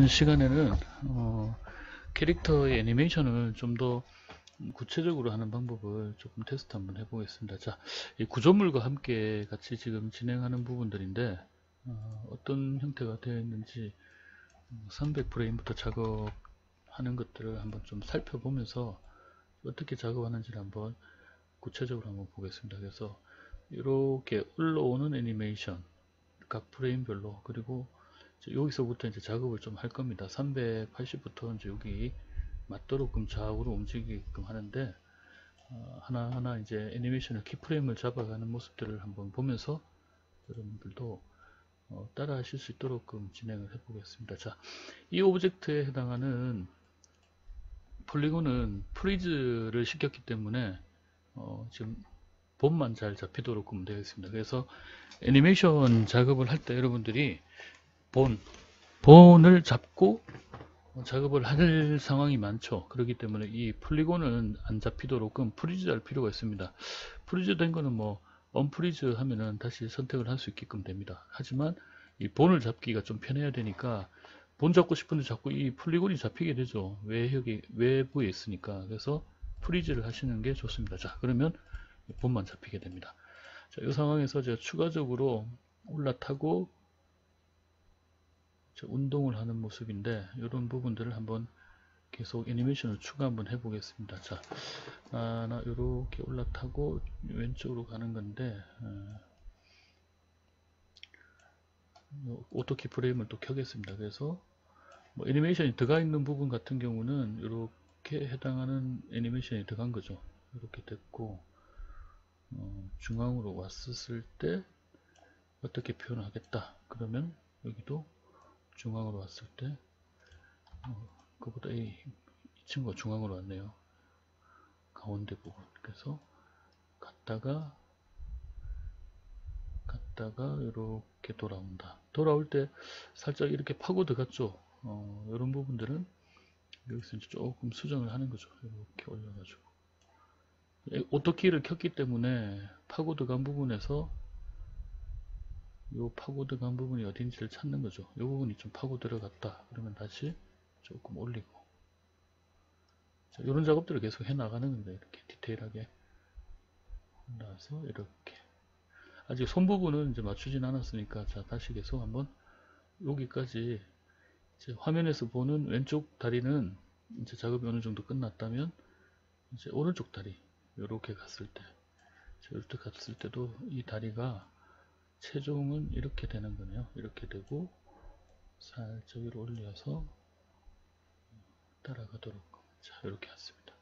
시간에는 캐릭터의 애니메이션을 좀 더 구체적으로 하는 방법을 조금 테스트 한번 해보겠습니다. 자, 이 구조물과 함께 같이 지금 진행하는 부분들인데 어떤 형태가 되어 있는지 300프레임부터 작업하는 것들을 한번 좀 살펴보면서 어떻게 작업하는지를 한번 구체적으로 한번 보겠습니다. 그래서 이렇게 올라오는 애니메이션 각 프레임별로, 그리고 여기서부터 이제 작업을 좀 할 겁니다. 380부터 이제 여기 맞도록끔 좌우로 움직이게끔 하는데 하나하나 이제 애니메이션을 키프레임을 잡아가는 모습들을 한번 보면서 여러분들도 따라 하실 수 있도록끔 진행을 해 보겠습니다. 자, 이 오브젝트에 해당하는 폴리곤은 프리즈를 시켰기 때문에 지금 본만 잘 잡히도록끔 되어 있습니다. 그래서 애니메이션 작업을 할 때 여러분들이 본을 잡고 작업을 할 상황이 많죠. 그렇기 때문에 이 폴리곤은 안 잡히도록끔 프리즈 할 필요가 있습니다. 프리즈 된 거는 뭐 언프리즈 하면은 다시 선택을 할 수 있게끔 됩니다. 하지만 이 본을 잡기가 좀 편해야 되니까 본 잡고 싶은데 자꾸 이 폴리곤이 잡히게 되죠. 외부에 있으니까. 그래서 프리즈를 하시는 게 좋습니다. 자, 그러면 본만 잡히게 됩니다. 자, 이 상황에서 제가 추가적으로 올라타고 운동을 하는 모습인데, 이런 부분들을 한번 계속 애니메이션을 추가 한번 해보겠습니다. 자, 나 이렇게 올라타고 왼쪽으로 가는 건데, 오토키 프레임을 또 켜겠습니다. 그래서 뭐 애니메이션이 들어가 있는 부분 같은 경우는 이렇게 해당하는 애니메이션이 들어간 거죠. 이렇게 됐고, 중앙으로 왔었을 때 어떻게 표현하겠다. 그러면 여기도 중앙으로 왔을 때 그보다 이 친구가 중앙으로 왔네요. 가운데 부분. 그래서 갔다가 이렇게 돌아온다. 돌아올 때 살짝 이렇게 파고 들어갔죠. 이런 부분들은 여기서 이제 조금 수정을 하는 거죠. 이렇게 올려가지고 오토키를 켰기 때문에 파고 들어간 부분에서 요 파고 들어간 부분이 어딘지를 찾는 거죠. 이 부분이 좀 파고 들어갔다. 그러면 다시 조금 올리고, 자, 이런 작업들을 계속 해 나가는 겁니다. 이렇게 디테일하게 올라와서 이렇게. 아직 손 부분은 이제 맞추진 않았으니까, 자, 다시 계속 한번 여기까지 이제 화면에서 보는 왼쪽 다리는 이제 작업이 어느 정도 끝났다면, 이제 오른쪽 다리 이렇게 갔을 때, 이렇게 갔을 때도 이 다리가 체중은 이렇게 되는 거네요. 이렇게 되고 살짝 위로 올려서 따라가도록. 자, 이렇게 왔습니다.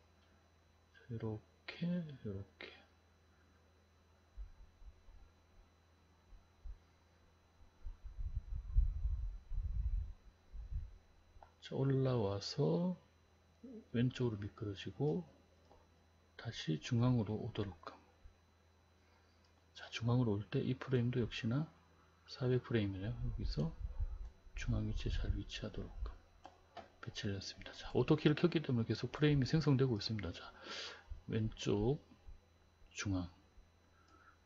자, 이렇게 자, 올라와서 왼쪽으로 미끄러지고 다시 중앙으로 오도록. 자, 중앙으로 올 때 이 프레임도 역시나 400프레임이네요. 여기서 중앙 위치에 잘 위치하도록 배치를 했습니다. 자, 오토키를 켰기 때문에 계속 프레임이 생성되고 있습니다. 자, 왼쪽 중앙,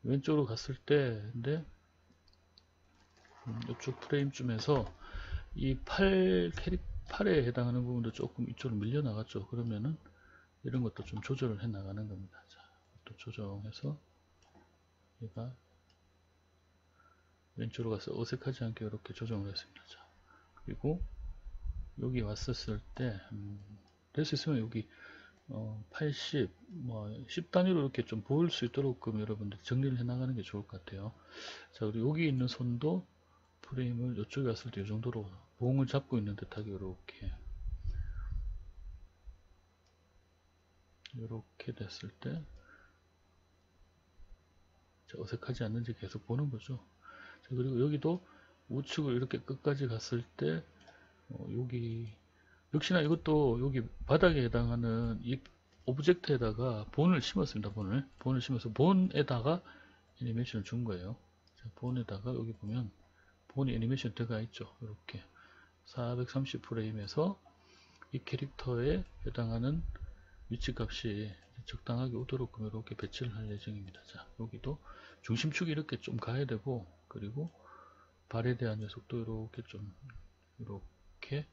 왼쪽으로 갔을 때, 근데 이쪽 프레임쯤에서 이 팔에 해당하는 부분도 조금 이쪽으로 밀려 나갔죠. 그러면은 이런 것도 좀 조절을 해 나가는 겁니다. 자, 또 조정해서 얘가 왼쪽으로 가서 어색하지 않게 이렇게 조정을 했습니다. 자, 그리고 여기 왔었을 때 될 수 있으면 여기 80, 뭐 10단위로 이렇게 좀 보일 수 있도록 여러분들 정리를 해 나가는 게 좋을 것 같아요. 자, 그리고 여기 있는 손도 프레임을 이쪽에 왔을 때 이 정도로 봉을 잡고 있는 듯하게 이렇게 됐을 때, 자, 어색하지 않는지 계속 보는 거죠. 자, 그리고 여기도 우측을 이렇게 끝까지 갔을 때 여기 역시나 이것도 여기 바닥에 해당하는 이 오브젝트에다가 본을 심었습니다. 본을 심어서 본에다가 애니메이션을 준 거예요. 자, 본에다가 여기 보면 본이 애니메이션 들어가 있죠. 이렇게 430프레임에서 이 캐릭터에 해당하는 위치값이 적당하게 오도록 이렇게 배치를 할 예정입니다. 자, 여기도 중심축이 이렇게 좀 가야 되고, 그리고 발에 대한 녀석도 이렇게 좀 이렇게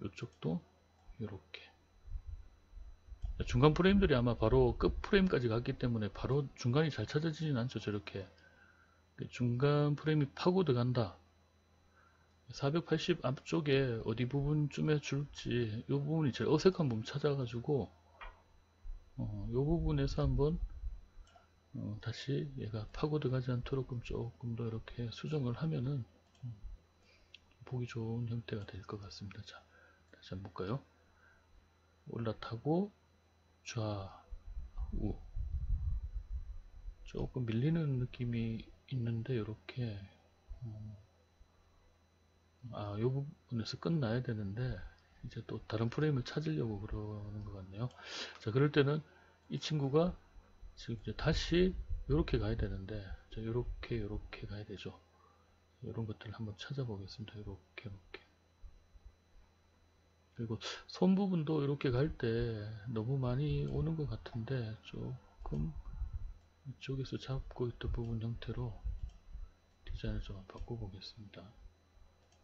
이쪽도 이렇게. 중간 프레임들이 아마 바로 끝 프레임까지 갔기 때문에 바로 중간이 잘 찾아지진 않죠. 저렇게 중간 프레임이 파고 들어간다. 480 앞쪽에 어디 부분쯤에 줄지 이 부분이 제일 어색한 부분 찾아가지고 이 부분에서 한번 다시 얘가 파고 들어가지 않도록 조금 더 이렇게 수정을 하면은 보기 좋은 형태가 될 것 같습니다. 자, 다시 한번 볼까요? 올라타고 좌우 조금 밀리는 느낌이 있는데 이렇게 이 부분에서 끝나야 되는데 이제 또 다른 프레임을 찾으려고 그러는 것 같네요. 자, 그럴 때는 이 친구가 지금 이제 다시 이렇게 가야 되는데 자, 이렇게 가야 되죠. 이런 것들을 한번 찾아보겠습니다. 이렇게 그리고 손 부분도 이렇게 갈 때 너무 많이 오는 것 같은데 조금 이쪽에서 잡고 있던 부분 형태로 디자인을 좀 바꿔보겠습니다.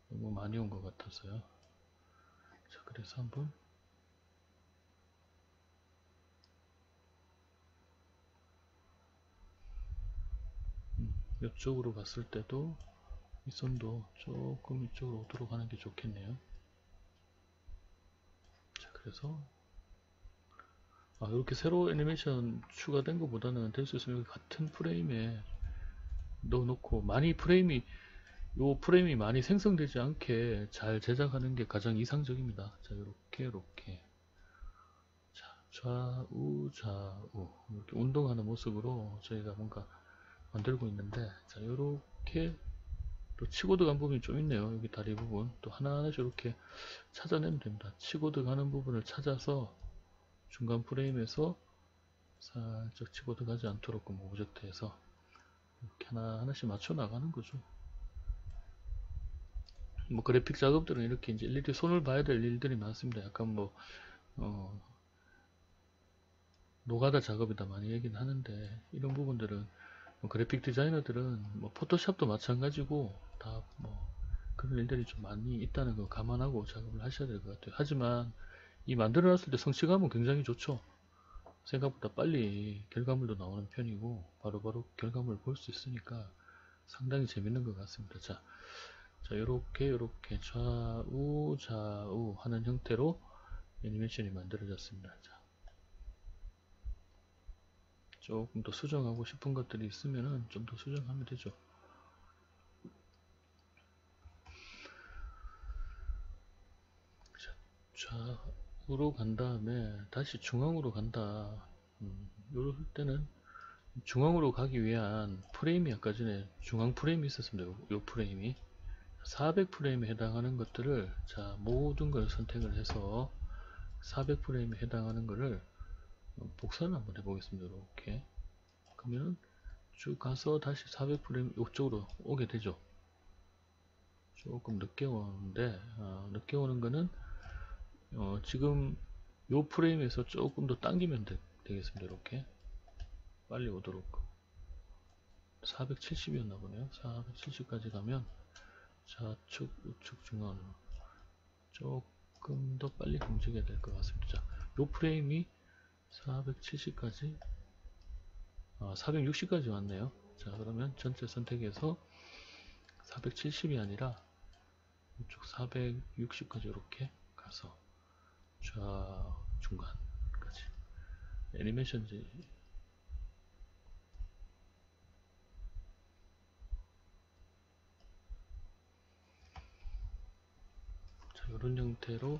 너무 많이 온 것 같아서요. 자, 그래서 한번 이쪽으로 갔을 때도 이 손도 조금 이쪽으로 오도록 하는 게 좋겠네요. 자, 그래서 이렇게 새로 애니메이션 추가된 것보다는 될 수 있으면 같은 프레임에 넣어놓고 요 프레임이 많이 생성되지 않게 잘 제작하는 게 가장 이상적입니다. 자, 이렇게 자, 좌우 이렇게 운동하는 모습으로 저희가 뭔가 만들고 있는데 자, 이렇게 또 치고 들어간 부분이 좀 있네요. 여기 다리 부분 또 하나하나씩 이렇게 찾아내면 됩니다. 치고 들어가는 부분을 찾아서 중간 프레임에서 살짝 치고 들어가지 않도록 오브젝트에서 이렇게 하나하나씩 맞춰 나가는 거죠. 뭐 그래픽 작업들은 이렇게 이제 일일이 손을 봐야 될 일들이 많습니다. 약간 노가다 작업이다 많이 얘기는 하는데 이런 부분들은 그래픽 디자이너들은 포토샵도 마찬가지고 다 그런 일들이 좀 많이 있다는 거 감안하고 작업을 하셔야 될 것 같아요. 하지만 이 만들어 놨을 때 성취감은 굉장히 좋죠. 생각보다 빨리 결과물도 나오는 편이고 바로바로 결과물을 볼 수 있으니까 상당히 재밌는 것 같습니다. 자, 요렇게 좌우 하는 형태로 애니메이션이 만들어졌습니다. 자, 조금 더 수정하고 싶은 것들이 있으면은 좀 더 수정하면 되죠. 자, 좌우로 간 다음에 다시 중앙으로 간다. 이럴 때는 중앙으로 가기 위한 프레임이 아까 전에 중앙 프레임이 있었습니다. 요 프레임이 400프레임에 해당하는 것들을 자 모든 걸 선택을 해서 400프레임에 해당하는 것을 복사를 한번 해보겠습니다. 이렇게 그러면 쭉 가서 다시 400프레임 이쪽으로 오게 되죠. 조금 늦게 오는데 늦게 오는 거는 지금 요 프레임에서 조금 더 당기면 되겠습니다. 이렇게 빨리 오도록 470이었나 보네요. 470까지 가면 좌측 우측 중앙으로 조금 더 빨리 움직여야 될 것 같습니다. 자, 요 프레임이 470까지 460까지 왔네요. 자, 그러면 전체 선택해서 470이 아니라 이쪽 460까지 이렇게 가서 중간까지 애니메이션지 자, 이런 형태로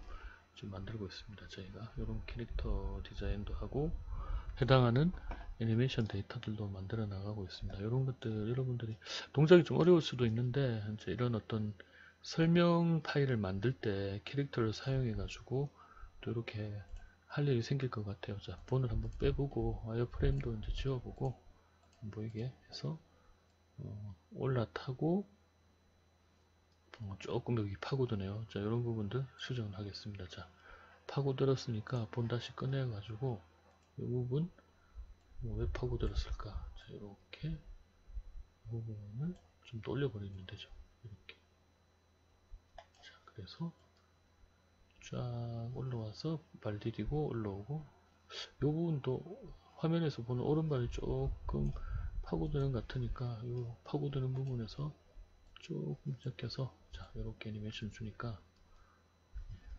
좀 만들고 있습니다. 저희가 이런 캐릭터 디자인도 하고 해당하는 애니메이션 데이터들도 만들어 나가고 있습니다. 이런 것들 여러분들이 동작이 좀 어려울 수도 있는데 이제 이런 어떤 설명 파일을 만들 때 캐릭터를 사용해 가지고 또 이렇게 할 일이 생길 것 같아요. 자, 본을 한번 빼보고 와이어프레임도 이제 지워보고 안 보이게 해서 올라타고 조금 여기 파고드네요. 자, 이런 부분들 수정을 하겠습니다. 자, 파고들었으니까 본 다시 꺼내 가지고 이 부분 왜 파고들었을까? 자, 이렇게 부분을 좀 더 올려버리면 되죠. 이렇게. 자, 그래서 쫙 올라와서 발 디디고 올라오고, 요 부분도 화면에서 보는 오른발이 조금 파고드는 것 같으니까 요 파고드는 부분에서 조금 제껴서 자 이렇게 애니메이션 주니까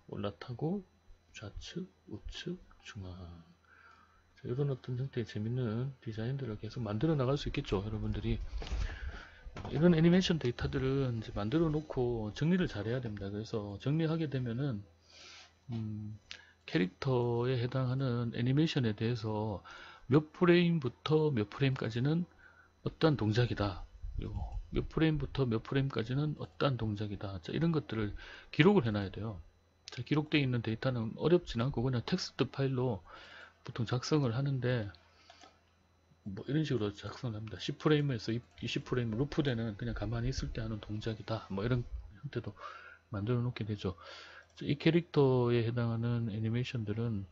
올라타고 좌측, 우측, 중앙, 자, 이런 어떤 형태의 재밌는 디자인들을 계속 만들어 나갈 수 있겠죠. 여러분들이 이런 애니메이션 데이터들은 이제 만들어 놓고 정리를 잘 해야 됩니다. 그래서 정리하게 되면은 캐릭터에 해당하는 애니메이션에 대해서 몇 프레임부터 몇 프레임까지는 어떠한 동작이다, 그리고 몇 프레임부터 몇 프레임까지는 어떠한 동작이다, 자, 이런 것들을 기록을 해놔야 돼요. 자, 기록되어 있는 데이터는 어렵진 않고 그냥 텍스트 파일로 보통 작성을 하는데 뭐 이런 식으로 작성을 합니다. 10프레임에서 20프레임 루프되는 그냥 가만히 있을 때 하는 동작이다, 뭐 이런 형태도 만들어 놓게 되죠. 자, 이 캐릭터에 해당하는 애니메이션들은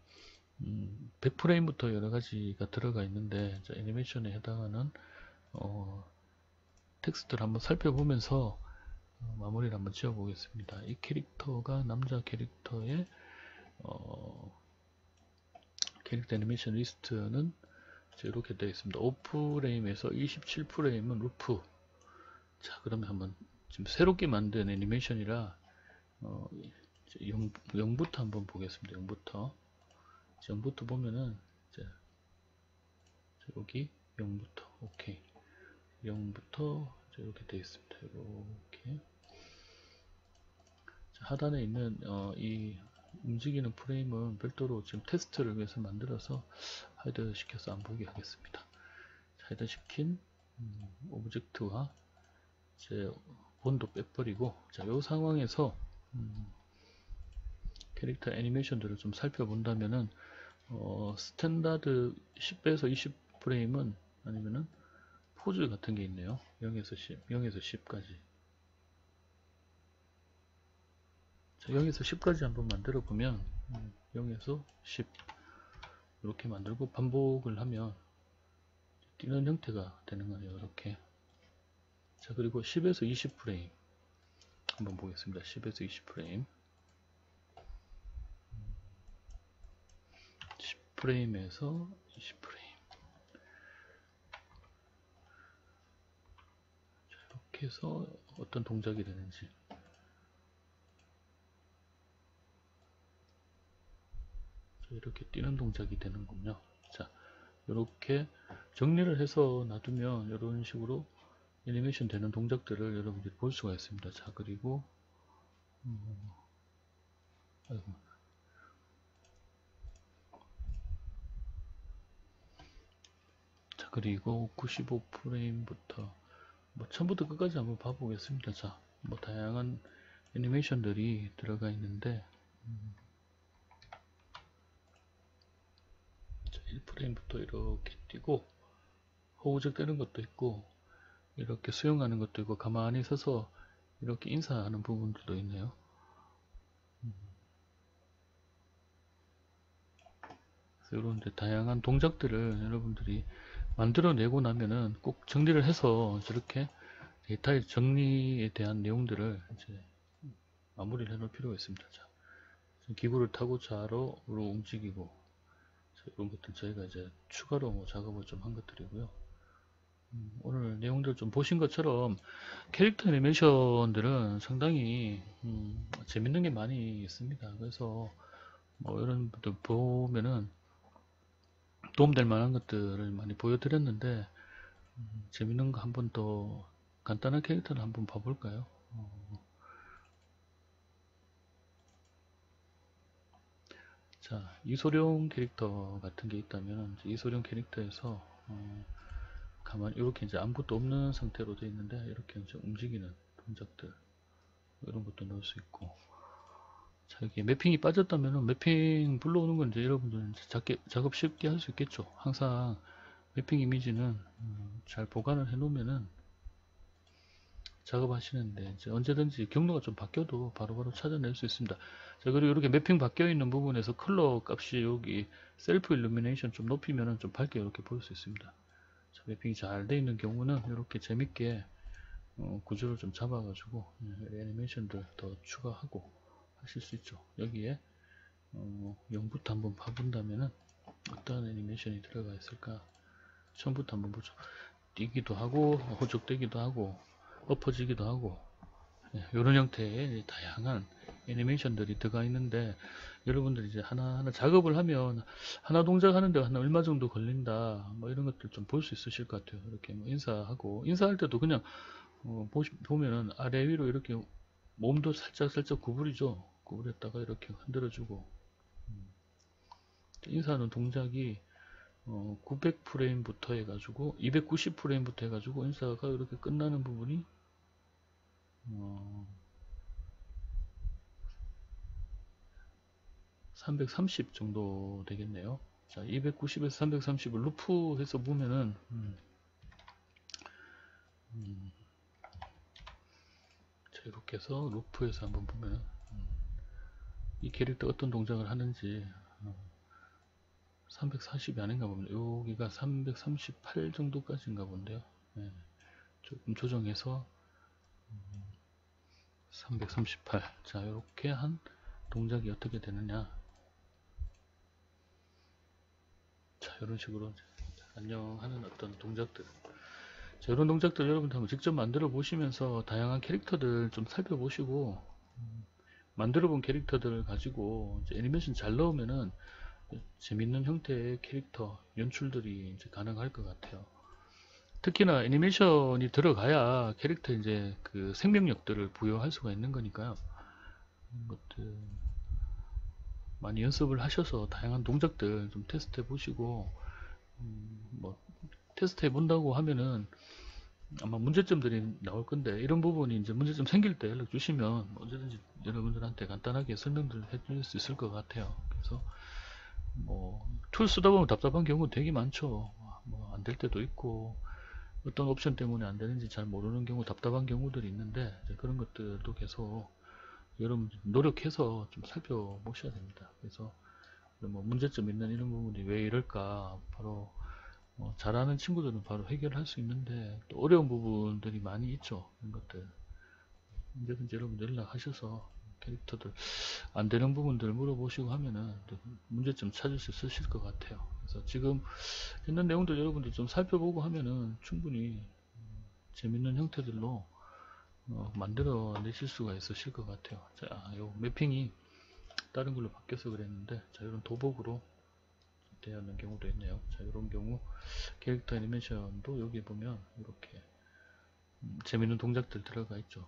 100프레임부터 여러 가지가 들어가 있는데, 자, 애니메이션에 해당하는 텍스트를 한번 살펴보면서 마무리를 한번 지어 보겠습니다. 이 캐릭터가 남자 캐릭터의 캐릭터 애니메이션 리스트는 이렇게 되어 있습니다. 5프레임에서 27프레임은 루프. 자, 그러면 한번 지금 새롭게 만든 애니메이션이라 0부터 한번 보겠습니다. 0부터 보면은 여기 0부터 오케이, 0부터 이렇게 되어 있습니다. 이렇게 하단에 있는 이 움직이는 프레임은 별도로 지금 테스트를 위해서 만들어서 하이드 시켜서 안 보게 하겠습니다. 하이드 시킨 오브젝트와 이제 본도 빼버리고, 자, 이 상황에서 캐릭터 애니메이션들을 좀 살펴본다면은 스탠다드 10에서 20프레임은 아니면은 포즈 같은 게 있네요. 0에서 10, 0에서 10까지. 자, 0에서 10까지 한번 만들어 보면 0에서 10 이렇게 만들고 반복을 하면 뛰는 형태가 되는 거예요. 이렇게. 자, 그리고 10에서 20프레임 한번 보겠습니다. 10에서 20프레임. 10프레임에서 20프레임. 이렇게 해서 어떤 동작이 되는지. 이렇게 뛰는 동작이 되는군요. 자, 이렇게 정리를 해서 놔두면 이런 식으로 애니메이션 되는 동작들을 여러분들이 볼 수가 있습니다. 자, 그리고 자, 그리고 95프레임부터 뭐 처음부터 끝까지 한번 봐보겠습니다. 자, 뭐 다양한 애니메이션들이 들어가 있는데 1프레임부터 이렇게 뛰고 호우적 되는 것도 있고 이렇게 수영하는 것도 있고 가만히 서서 이렇게 인사하는 부분들도 있네요. 이런 다양한 동작들을 여러분들이 만들어내고 나면은 꼭 정리를 해서 저렇게 데이터의 정리에 대한 내용들을 이제 마무리를 해놓을 필요가 있습니다. 자, 기구를 타고 좌로 움직이고, 자, 이런 것들 저희가 이제 추가로 뭐 작업을 좀 한 것들이고요. 오늘 내용들 좀 보신 것처럼 캐릭터 애니메이션들은 상당히 재밌는 게 많이 있습니다. 그래서 뭐 이런 분들 보면은 도움될 만한 것들을 많이 보여드렸는데 재밌는 거 한번 더 간단한 캐릭터를 한번 봐볼까요? 자, 이소룡 캐릭터 같은 게 있다면 이소룡 캐릭터에서 가만히 이렇게 이제 아무것도 없는 상태로 되어 있는데 이렇게 이제 움직이는 동작들 이런 것도 넣을 수 있고, 자, 여기 매핑이 빠졌다면 매핑 불러오는 건 이제 여러분들 작업 쉽게 할 수 있겠죠. 항상 매핑 이미지는 잘 보관을 해 놓으면은 작업하시는데 이제 언제든지 경로가 좀 바뀌어도 바로바로 찾아낼 수 있습니다. 자, 그리고 이렇게 매핑 바뀌어 있는 부분에서 컬러 값이 여기 셀프 일루미네이션 좀 높이면은 좀 밝게 이렇게 보일 수 있습니다. 자, 매핑이 잘 돼 있는 경우는 이렇게 재밌게 구조를 좀 잡아가지고 애니메이션들 더 추가하고 하실 수 있죠. 여기에 0부터 한번 봐본다면은 어떤 애니메이션이 들어가 있을까? 처음부터 한번 보죠. 뛰기도 하고 호적되기도 하고 엎어지기도 하고 이런 형태의 다양한 애니메이션들이 들어가 있는데, 여러분들이 이제 하나하나 작업을 하면 하나 동작 하는데 한 얼마 정도 걸린다 뭐 이런 것들 좀 볼 수 있으실 것 같아요. 이렇게 뭐 인사할 때도 그냥 보면은 아래 위로 이렇게 몸도 살짝 구부리죠. 구부렸다가 이렇게 흔들어주고, 인사하는 동작이 900프레임부터 해가지고 290프레임부터 해가지고 인사가 이렇게 끝나는 부분이 330 정도 되겠네요. 자, 290에서 330을 루프해서 보면은 자, 이렇게 해서 루프해서 한번 보면은 이 캐릭터 어떤 동작을 하는지 340이 아닌가 봅니다. 여기가 338 정도까지인가 본데요. 네, 조금 조정해서 338. 자, 이렇게 한 동작이 어떻게 되느냐. 자, 이런 식으로 안녕 하는 어떤 동작들. 자, 이런 동작들 여러분들 한번 직접 만들어 보시면서 다양한 캐릭터들 좀 살펴보시고, 만들어 본 캐릭터들을 가지고 이제 애니메이션 잘 넣으면은 재밌는 형태의 캐릭터 연출들이 이제 가능할 것 같아요. 특히나 애니메이션이 들어가야 캐릭터 이제 그 생명력들을 부여할 수가 있는 거니까요. 이런 것들 많이 연습을 하셔서 다양한 동작들 좀 테스트 해 보시고, 뭐 테스트 해 본다고 하면은 아마 문제점들이 나올 건데, 이런 부분이 이제 문제점 생길 때 연락 주시면 언제든지 여러분들한테 간단하게 설명들 해줄 수 있을 것 같아요. 그래서 뭐 툴 쓰다 보면 답답한 경우 되게 많죠. 뭐 안 될 때도 있고, 어떤 옵션 때문에 안 되는지 잘 모르는 경우, 답답한 경우들이 있는데, 그런 것들도 계속 여러분 노력해서 좀 살펴보셔야 됩니다. 그래서 뭐 문제점 있는 이런 부분이 왜 이럴까, 바로 잘하는 친구들은 바로 해결할 수 있는데, 또 어려운 부분들이 많이 있죠. 이런 것들 언제든지 여러분 연락하셔서 캐릭터들 안 되는 부분들 물어보시고 하면은 또 문제점 찾을 수 있으실 것 같아요. 그래서 지금 있는 내용들 여러분들 좀 살펴보고 하면은 충분히 재밌는 형태들로 만들어 내실 수가 있으실 것 같아요. 자, 요 매핑이 다른 걸로 바뀌어서 그랬는데, 자, 이런 도복으로 되어있는 경우도 있네요. 자, 이런 경우 캐릭터 애니메이션도 여기 보면 이렇게 재밌는 동작들 들어가 있죠.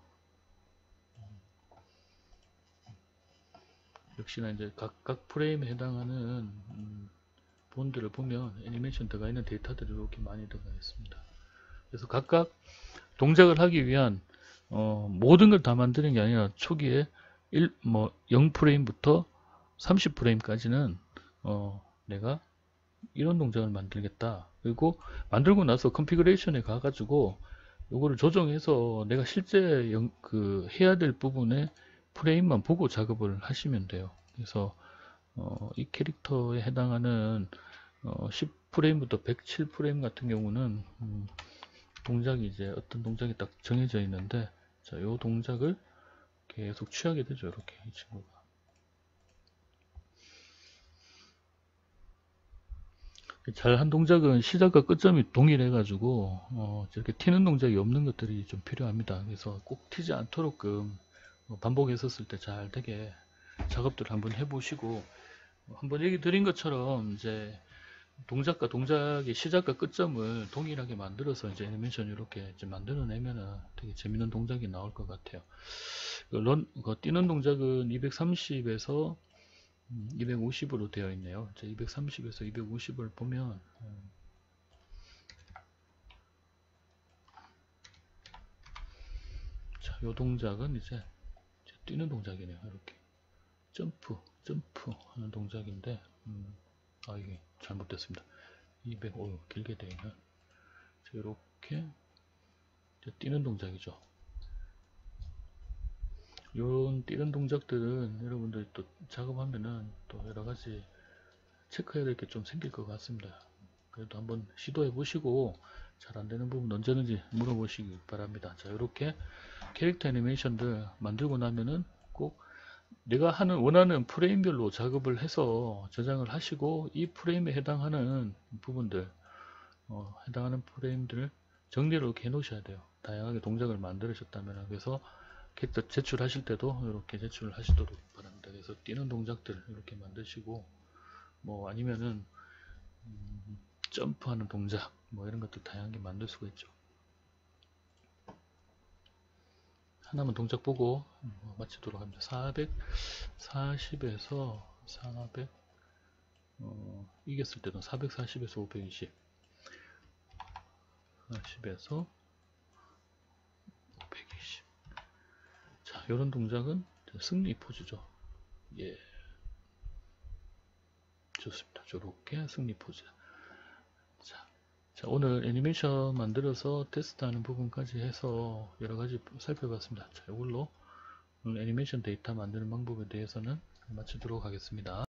역시나 이제 각각 프레임에 해당하는 본들을 보면 애니메이션 들어가 있는 데이터들이 이렇게 많이 들어가 있습니다. 그래서 각각 동작을 하기 위한 모든 걸 다 만드는 게 아니라 초기에 0프레임부터 30프레임까지는 내가 이런 동작을 만들겠다. 그리고 만들고 나서 컨피그레이션에 가가지고 요거를 조정해서 내가 실제 해야 될 부분에 프레임만 보고 작업을 하시면 돼요. 그래서 이 캐릭터에 해당하는 10프레임부터 107프레임 같은 경우는 동작이 이제 어떤 동작이 딱 정해져 있는데, 자, 요 동작을 계속 취하게 되죠. 이렇게 이 친구가. 잘한 동작은 시작과 끝점이 동일해 가지고 이렇게 튀는 동작이 없는 것들이 좀 필요합니다. 그래서 꼭 튀지 않도록끔 반복했었을 때 잘 되게 작업들을 한번 해보시고, 한번 얘기 드린 것처럼 이제 동작과 동작의 시작과 끝점을 동일하게 만들어서 이제 애니메이션 이렇게 이제 만들어내면은 되게 재밌는 동작이 나올 것 같아요. 뛰는 동작은 230에서 250으로 되어 있네요. 230에서 250을 보면 자, 요 동작은 이제 뛰는 동작이네요. 이렇게 점프 하는 동작인데, 이게 잘못됐습니다. 205 길게 되어 있는, 이렇게 뛰는 동작이죠. 이런 뛰는 동작들은 여러분들이 또 작업하면은 또 여러가지 체크해야 될 게 좀 생길 것 같습니다. 그래도 한번 시도해 보시고 잘 안되는 부분 언제든지 물어보시기 바랍니다. 자, 이렇게 캐릭터 애니메이션들 만들고 나면은 꼭 내가 원하는 프레임별로 작업을 해서 저장을 하시고 이 프레임에 해당하는 부분들, 해당하는 프레임들을 정리를 이렇게 해 놓으셔야 돼요. 다양하게 동작을 만들으셨다면. 그래서 캐릭터 제출하실 때도 이렇게 제출을 하시도록 바랍니다. 그래서 뛰는 동작들 이렇게 만드시고, 뭐 아니면은 점프하는 동작, 뭐 이런 것도 다양하게 만들 수가 있죠. 하나만 동작 보고 마치도록 합니다. 440에서 400, 이겼을 때도 440에서 520, 40에서 520. 자, 이런 동작은 승리 포즈죠. 예, 좋습니다. 저렇게 승리 포즈. 자, 오늘 애니메이션 만들어서 테스트하는 부분까지 해서 여러가지 살펴봤습니다. 자, 이걸로 오늘 애니메이션 데이터 만드는 방법에 대해서는 마치도록 하겠습니다.